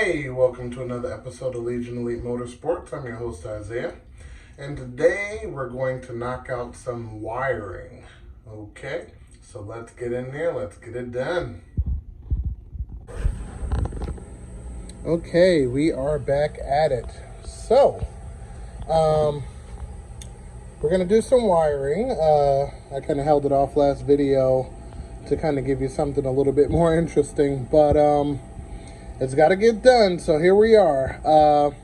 Hey, welcome to another episode of Legion Elite Motorsports. I'm your host, Isaiah. And today we're going to knock out some wiring. Okay, so let's get in there. Let's get it done. Okay, we are back at it. So, we're going to do some wiring. I kind of held it off last video to kind of give you something a little bit more interesting, but it's got to get done, so here we are.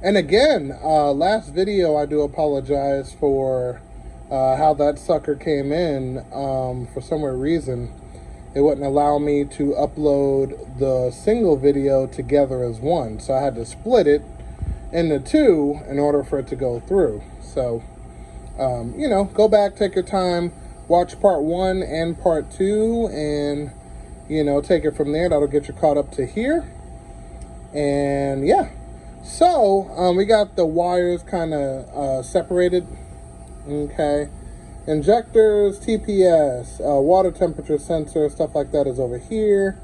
And again, last video I do apologize for how that sucker came in. For some weird reason, it wouldn't allow me to upload the single video together as one, so I had to split it into two in order for it to go through. So, you know, go back, take your time, watch part 1 and part 2, and you know, take it from there. That'll get you caught up to here. And yeah, so we got the wires kind of separated. Okay, injectors, TPS, water temperature sensor, stuff like that is over here.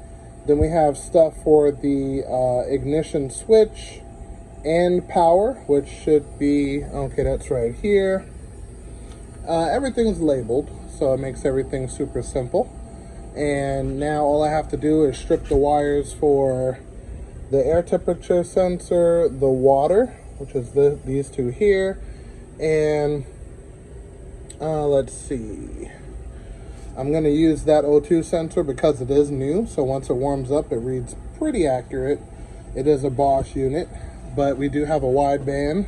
Then we have stuff for the ignition switch and power, which should be, okay, that's right here. Everything's labeled, so it makes everything super simple. And now all I have to do is strip the wires for the air temperature sensor, the water, which is these two here, and let's see. I'm going to use that O2 sensor because it is new, so once it warms up, it reads pretty accurate. It is a Bosch unit, but we do have a wideband,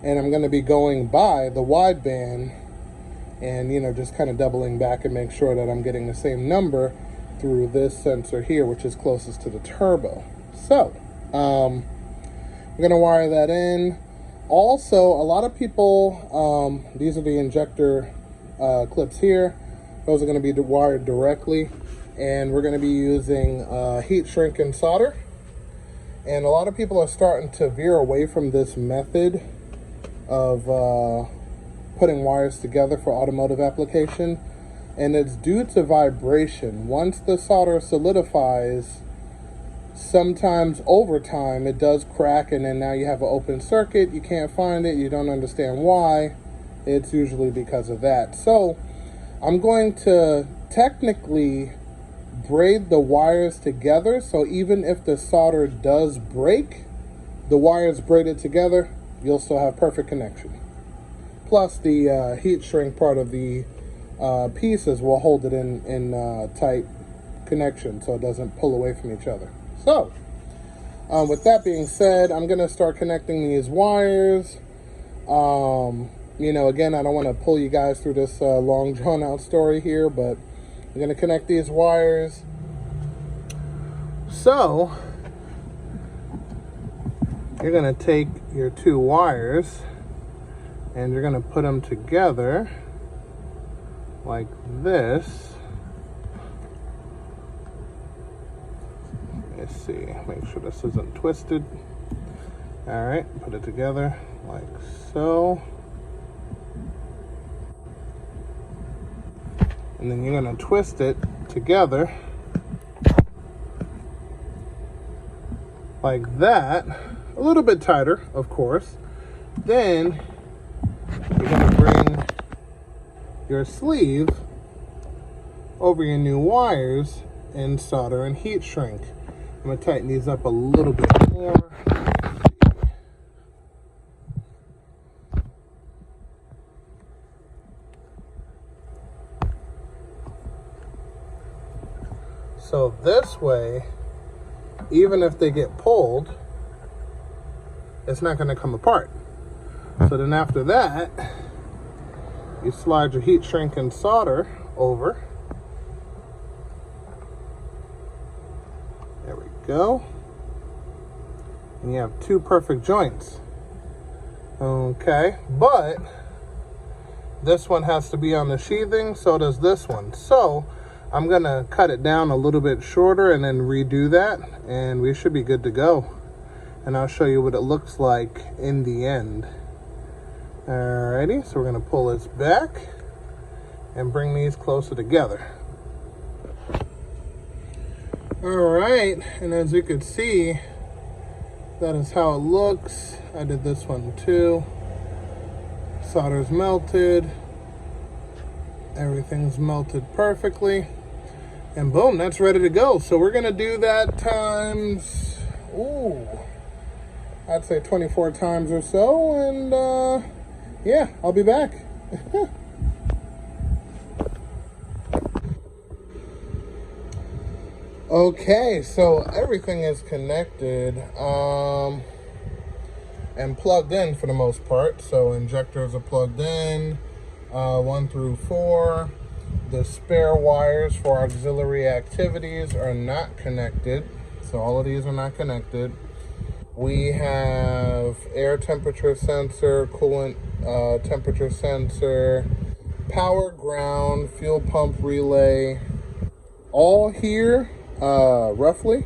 and I'm going to be going by the wideband and, you know, just kind of doubling back and make sure that I'm getting the same number through this sensor here, which is closest to the turbo. So, I'm going to wire that in. Also, a lot of people, these are the injector clips here. Those are going to be wired directly. And we're going to be using heat shrink and solder. And a lot of people are starting to veer away from this method of putting wires together for automotive application, and it's due to vibration. Once the solder solidifies, sometimes over time it does crack, and then now you have an open circuit. You can't find it, you don't understand why. It's usually because of that. So I'm going to technically braid the wires together, so even if the solder does break, the wires braided together, you'll still have perfect connection. Plus the heat shrink part of the pieces will hold it in tight connection so it doesn't pull away from each other. So with that being said, I'm going to start connecting these wires. You know, again, I don't want to pull you guys through this long drawn out story here, but I'm going to connect these wires. So you're going to take your two wires and you're going to put them together like this. Let's see, make sure this isn't twisted. All right, put it together like so. And then you're going to twist it together like that, a little bit tighter, of course. Then you're going to bring your sleeve over your new wires and solder and heat shrink. I'm going to tighten these up a little bit more. So this way, even if they get pulled, it's not going to come apart. So then after that, you slide your heat shrink and solder over. There we go. And you have two perfect joints. Okay, but this one has to be on the sheathing, so does this one. So I'm gonna cut it down a little bit shorter and then redo that, and we should be good to go. And I'll show you what it looks like in the end. Alrighty, so we're gonna pull this back and bring these closer together. All right, and as you can see, that is how it looks. I did this one too. Solder's melted. Everything's melted perfectly. And boom, that's ready to go. So we're gonna do that times, I'd say 24 times or so. And yeah, I'll be back. Okay, so everything is connected and plugged in for the most part. So injectors are plugged in, 1 through 4. The spare wires for auxiliary activities are not connected. So all of these are not connected. We have air temperature sensor, coolant temperature sensor, power, ground, fuel pump relay, all here. Roughly.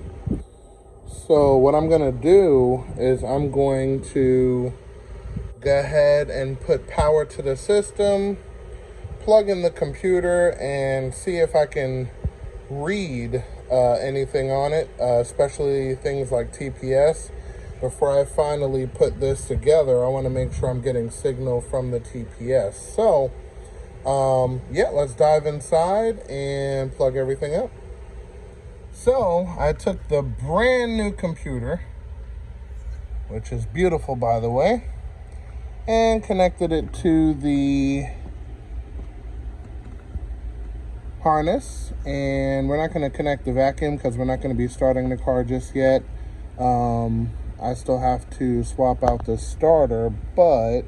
So what I'm gonna do is I'm going to go ahead and put power to the system, plug in the computer, and see if I can read anything on it, especially things like TPS. Before I finally put this together, I want to make sure I'm getting signal from the TPS. So yeah, let's dive inside and plug everything up. So I took the brand new computer, which is beautiful by the way, and connected it to the harness. And we're not going to connect the vacuum because we're not going to be starting the car just yet. I still have to swap out the starter, but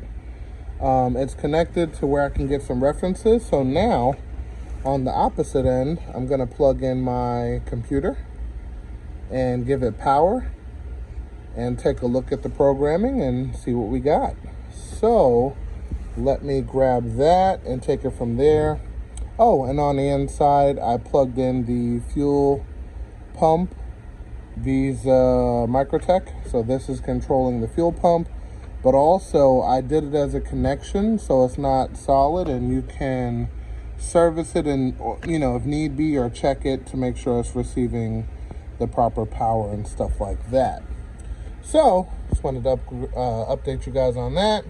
it's connected to where I can get some references. So now, on the opposite end, I'm going to plug in my computer and give it power and take a look at the programming and see what we got. So let me grab that and take it from there. Oh, and on the inside, I plugged in the fuel pump, these Microtech. So this is controlling the fuel pump, but also I did it as a connection so it's not solid, and you can service it and, you know, if need be, or check it to make sure it's receiving the proper power and stuff like that. So just wanted to update you guys on that.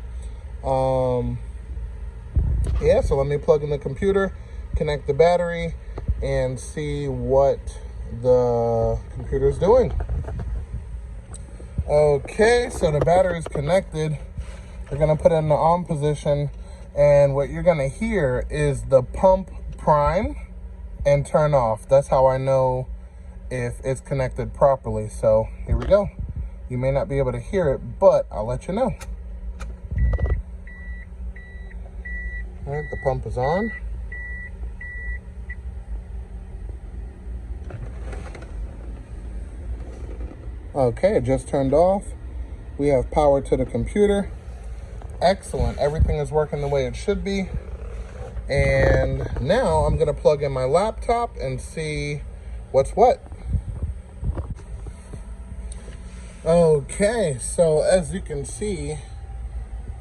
Yeah, so let me plug in the computer, connect the battery, and see what the computer's doing. Okay, so the battery's connected. We're gonna put it in the on position. And what you're gonna hear is the pump prime and turn off. That's how I know if it's connected properly. So here we go. You may not be able to hear it, but I'll let you know. All right, the pump is on. Okay, it just turned off. We have power to the computer. Excellent, everything is working the way it should be. And now I'm gonna plug in my laptop and see what's what. Okay, so as you can see,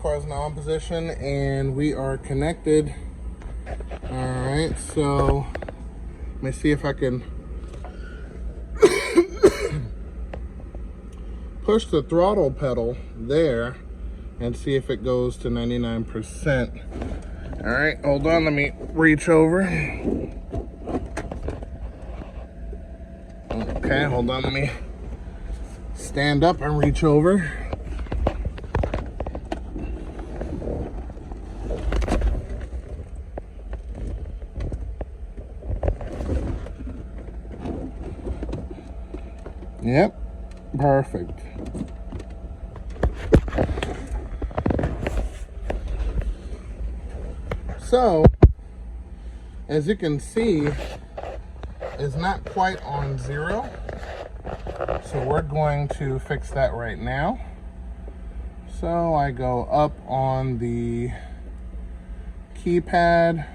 car's now in position and we are connected. All right, so let me see if I can push the throttle pedal there and see if it goes to 99%. All right, hold on, let me reach over. Okay, hold on, let me stand up and reach over. Yep, perfect. So, as you can see, it's not quite on 0. So we're going to fix that right now. So I go up on the keypad.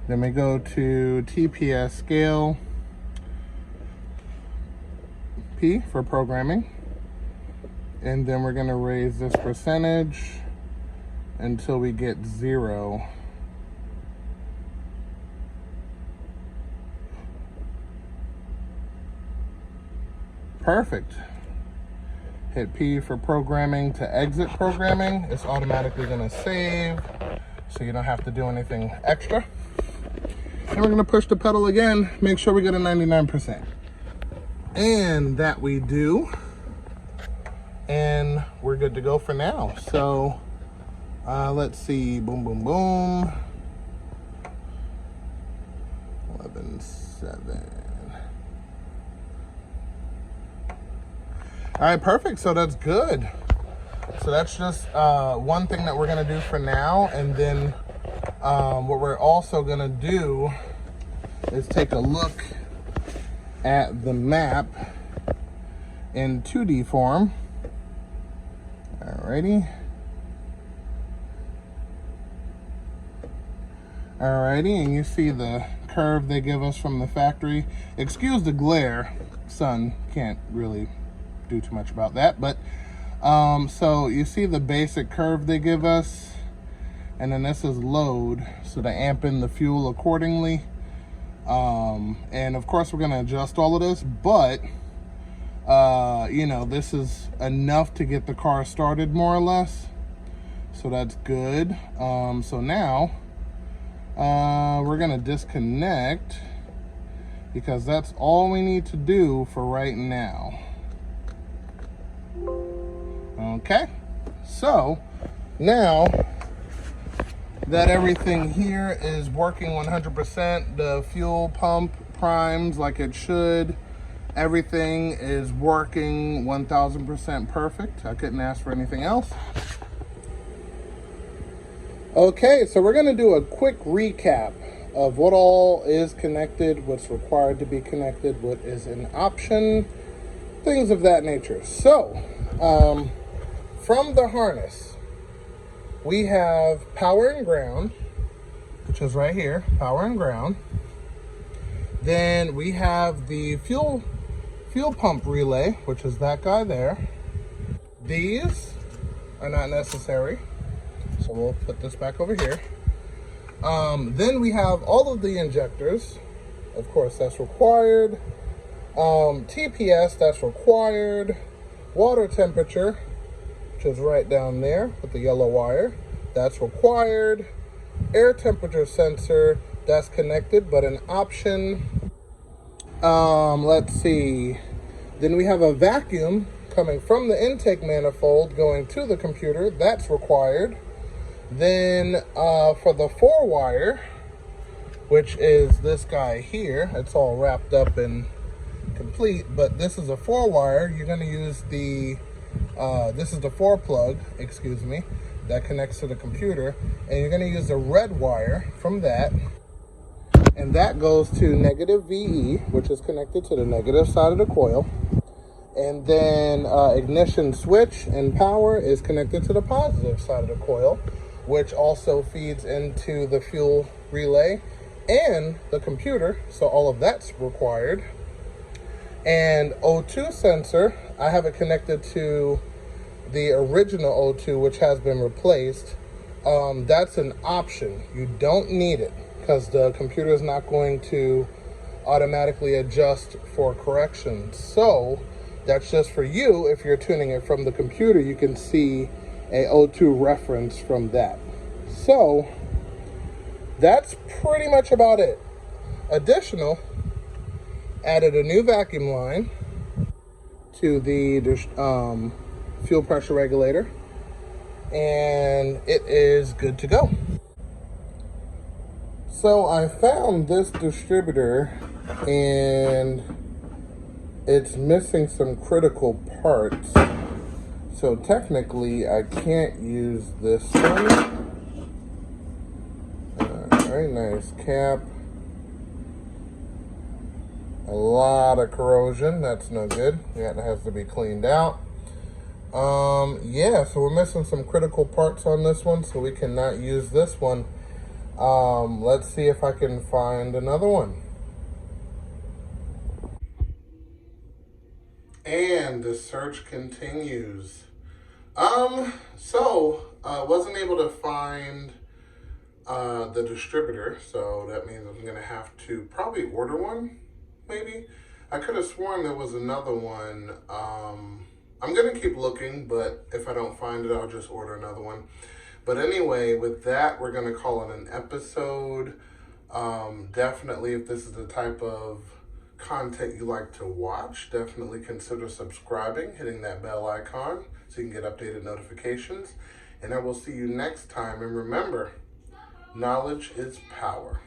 Then we go to TPS scale, P for programming. And then we're gonna raise this percentage until we get 0. perfect. Hit P for programming to exit programming. It's automatically gonna save, so you don't have to do anything extra. And we're gonna push the pedal again, make sure we get a 99%. And that we do. And we're good to go for now. So let's see, boom, boom, boom. 11.7. All right, perfect, so that's good. So that's just one thing that we're gonna do for now. And then what we're also gonna do is take a look at the map in 2D form. Alrighty. Alrighty, and you see the curve they give us from the factory. Excuse the glare, sun can't really do too much about that, but so you see the basic curve they give us, and then this is load, so to amp in the fuel accordingly. And of course we're going to adjust all of this, but you know, this is enough to get the car started more or less, so that's good. So now we're going to disconnect, because that's all we need to do for right now. Okay, so now that everything here is working 100%, the fuel pump primes like it should, everything is working 1000% perfect. I couldn't ask for anything else. Okay, so we're gonna do a quick recap of what all is connected, what's required to be connected, what is an option, things of that nature. So, from the harness, we have power and ground, which is right here, power and ground. Then we have the fuel pump relay, which is that guy there. These are not necessary, so we'll put this back over here. Then we have all of the injectors. Of course, that's required. TPS, that's required. Water temperature, which is right down there with the yellow wire, that's required. Air temperature sensor, that's connected, but an option. Let's see. Then we have a vacuum coming from the intake manifold going to the computer, that's required. Then for the 4-wire, which is this guy here, it's all wrapped up and complete, but this is a 4-wire. You're going to use the this is the 4-plug, excuse me, that connects to the computer, and you're going to use the red wire from that, and that goes to negative VE, which is connected to the negative side of the coil. And then ignition switch and power is connected to the positive side of the coil, which also feeds into the fuel relay and the computer, so all of that's required. And O2 sensor, I have it connected to the original O2, which has been replaced. That's an option. You don't need it, because the computer is not going to automatically adjust for corrections. So that's just for you. If you're tuning it from the computer, you can see a O2 reference from that. So that's pretty much about it. Additional, added a new vacuum line to the fuel pressure regulator, and it is good to go. So I found this distributor, and it's missing some critical parts. So technically I can't use this one. Very nice cap. A lot of corrosion, that's no good. That has to be cleaned out. Yeah, so we're missing some critical parts on this one, so we cannot use this one. Let's see if I can find another one. And the search continues. Wasn't able to find the distributor, so that means I'm gonna have to probably order one, maybe. I could have sworn there was another one. I'm going to keep looking, but if I don't find it, I'll just order another one. But anyway, with that, we're going to call it an episode. Definitely, if this is the type of content you like to watch, definitely consider subscribing, hitting that bell icon so you can get updated notifications. And I will see you next time. And remember, knowledge is power.